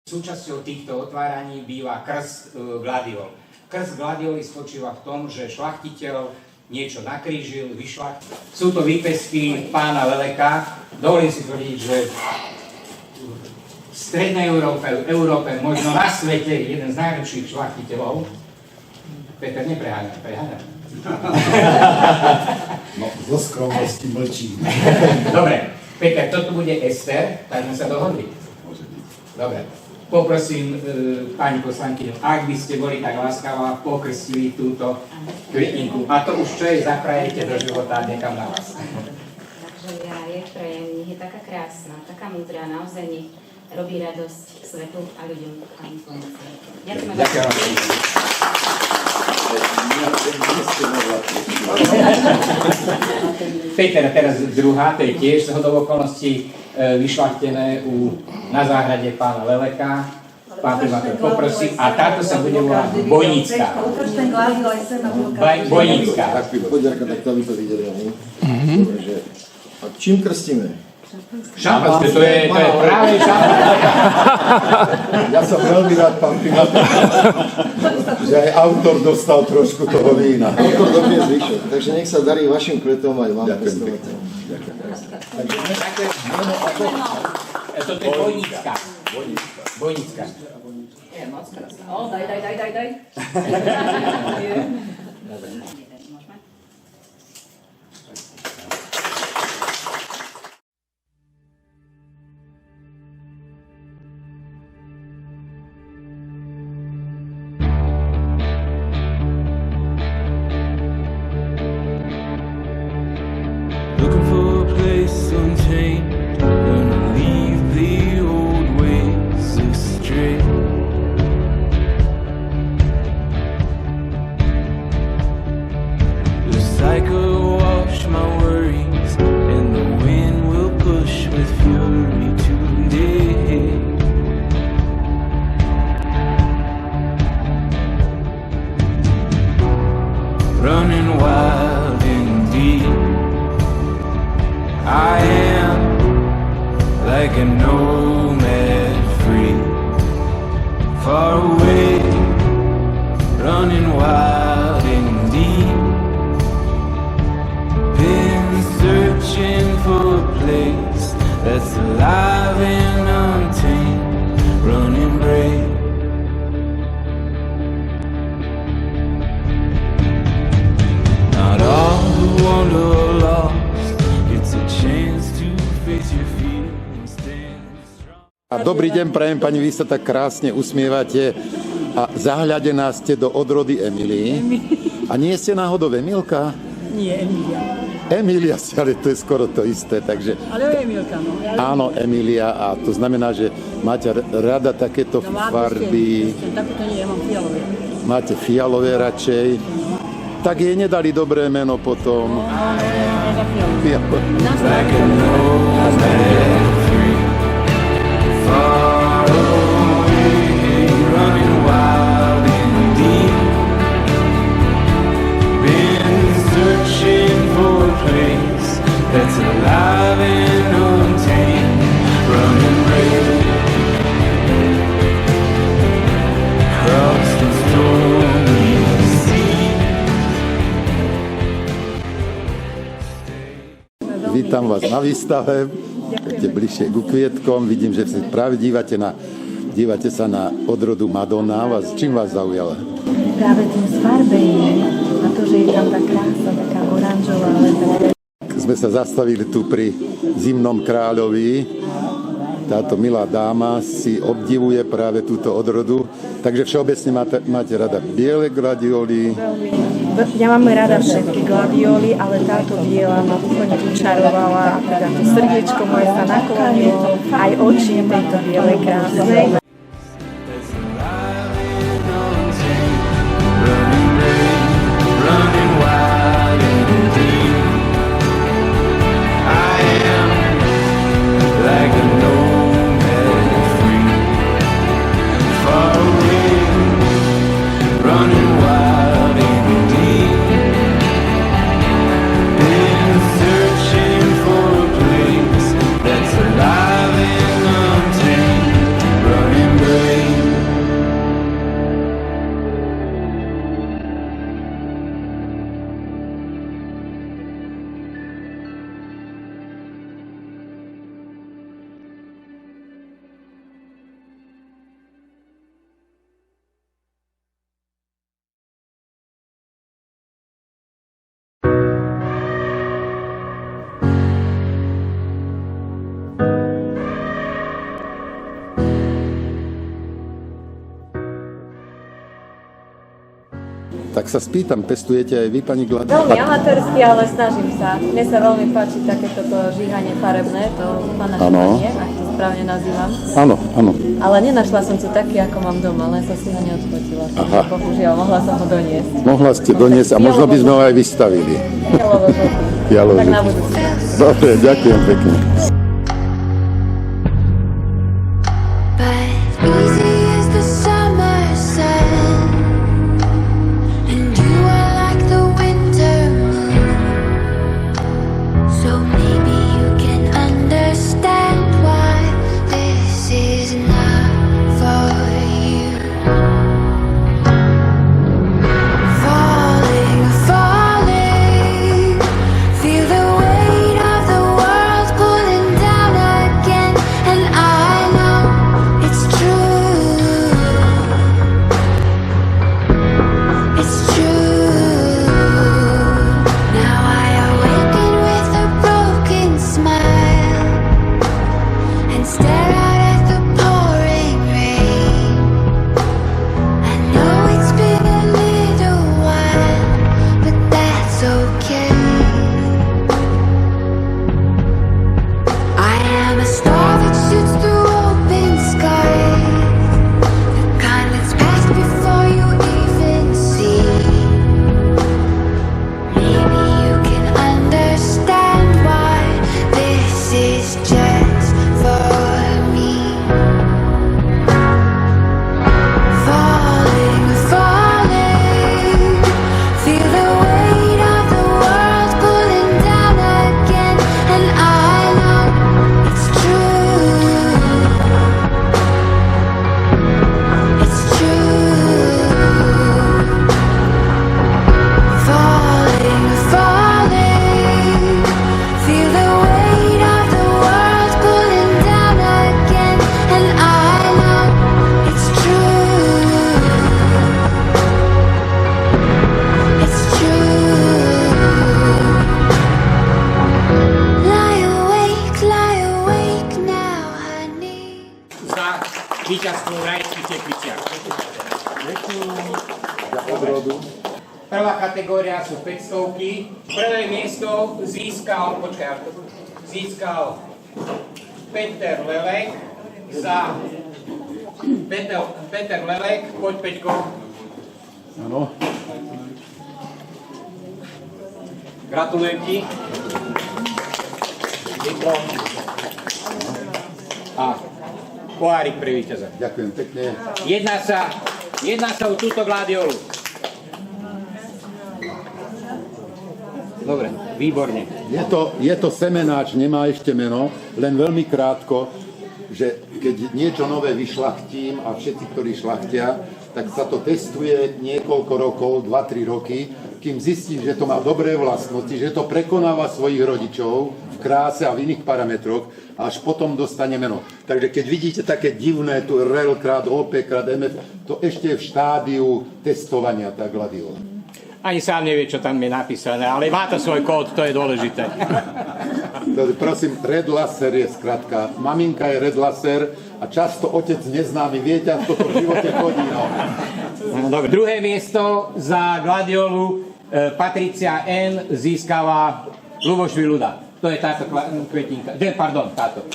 Súčasťou týchto otváraní býva krst gladiol. Krst gladioli spočíva v tom, že šľachtiteľ niečo nakrížil, vyšľachtil. Sú to výpesky pána Leleka. Dovolím si tvrdiť, že v strednej Európe, možno na svete, jeden z najlepších šľachtiteľov. Peter, preháňam. No, zo skromnosti mlčím. Dobre, Peter, toto bude Ester, tak sme sa dohodli. Dobre. Poprosím pani poslankyňu, ak by ste boli tak láskavá, pokrstili túto kvetinku. A to už čo je, zaprajete do života, nechám na vás. Takže ja jej prajem, nech je taká krásna, taká múdra, naozaj nech robí radosť svetu a ľuďom a influencii. Ďakujem. Peter, teraz druhá, to je tiež zhodou okolností vyšľachtené na záhrade pána Leleka. Pán primátor poprosí. A táto sa bude volať Bojnická. Bojnická. Tak poďarka, tak to by to videli. Dobre, že... A čím krstíme? Šampanské, to je práve šampanské. Ja som veľmi rád, pán primátor, že aj autor dostal trošku toho vína. Autor dobie zvyšok, takže nech sa darí vašim kvetom aj vám pestovateľom. Toto je Bojnická. Bojnická. Daj. Looking for a place untamed, gonna leave the old ways astray. The cycle wash my worries, and the wind will push with fury today. Running wild indeed, I am like a nomad free, far away, running wild indeed. Been searching for a place that's alive and untamed, running brave. Not all who wander are lost. A dobrý deň, prajem pani, vy sa tak krásne usmievate a zahľadená ste do odrody Emílii. A nie ste náhodou Emílka? Nie, Emília. Emília, ale to je skoro to isté, takže... Ale Emílka, no. Áno, Emília, a to znamená, že máte rada takéto farby. Takúto nie, ja mám fialové. Máte fialové radšej. Tak jej nedali dobré meno potom. Far away, running wild indeed. Been searching for a place that's alive and untamed, running brave across the stormy sea. Vítam vás na výstave. Poďte bližšie ku kvietkom. Vidím, že si práve dívate sa na odrodu Madonna. Čím vás zaujala? Práve tým sfarbením a to, že je tam tá krása, taká oranžová, ale taká... Sme sa zastavili tu pri Zimnom kráľovi. Táto milá dáma si obdivuje práve túto odrodu. Takže všeobecne máte rada biele gladioli. Ja mám rada všetky gladioly, ale táto biela ma úplne učarovala. Teda to srdiečko moje sa naklonilo, aj oči tejto bielej krásnej. Searching for a place that's alive and untamed. Tak sa spýtam, pestujete aj vy, pani Veľmi Gladiola? amatérsky, ale snažím sa. Mne sa veľmi páči takéto žíhanie farebné, to panašovanie, ak to správne nazývam. Áno, áno. Ale nenašla som si taký, ako mám doma, len som si ho neodfotila. Aha. Bohužiaľ, mohla som ho doniesť. Mohla ste doniesť a možno by sme ho aj vystavili. Fialovo, tak na budúci. Dobre, ďakujem pekne. But easy as the summer sun, and you are like the winter moon. So maybe you can understand why this is not for you. Falling, falling, feel the weight of the world pulling down again, and I know it's true. It's true. Now I awaken with a broken smile and stare out at the pouring rain. I know it's been a little while, but that's okay. I am a star that shoots through open skies, the kind that's passed before you even see. Maybe you can understand why this is just for me. Falling, falling, feel the weight of the world pulling down again, and I know it's true. It's true. Falling, falling, feel the weight of the world pulling down again, and I know it's true. It's true. Lie awake now, honey. Za víťazstvo v rajských tepliciach. Prvá kategória sú 500-ky. Prvé miesto získal Peter Lelek za Peter Lelek, poď Peťko. Áno. Gratulujem ti. Diplom. A pohárik pre víťaza. Ďakujem pekne. Jedná sa o túto gladiolu. Dobre, výborne. Je to semenáč, nemá ešte meno, len veľmi krátko, že keď niečo nové vyšlachtím a všetci, ktorí šlachtia, tak sa to testuje niekoľko rokov, 2-3 roky, kým zistí, že to má dobré vlastnosti, že to prekonáva svojich rodičov v kráse a v iných parametroch, a až potom dostane meno. Takže keď vidíte také divné, tu REL krát OP krát MF, to ešte je v štádiu testovania tá gladiola. Ani sám nevie, čo tam je napísané, ale má to svoj kód, to je dôležité. Prosím, Red Laser je skratka. Maminka je Red Laser a často otec neznámy. Viete, ako to v živote chodí. No. Dobre. Druhé miesto za gladiolu Patricia N. získava Luboš Viluda. To je táto kvetinka. Pardon, táto.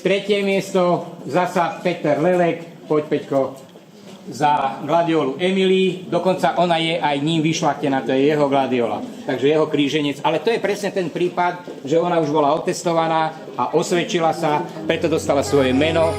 Tretie miesto zasa Peter Lelek. Poď, Peťko, za gladiolu Emily, dokonca ona je aj ním vyšľachtená, to je jeho gladiola, takže jeho kríženec, ale to je presne ten prípad, že ona už bola otestovaná a osvedčila sa, preto dostala svoje meno.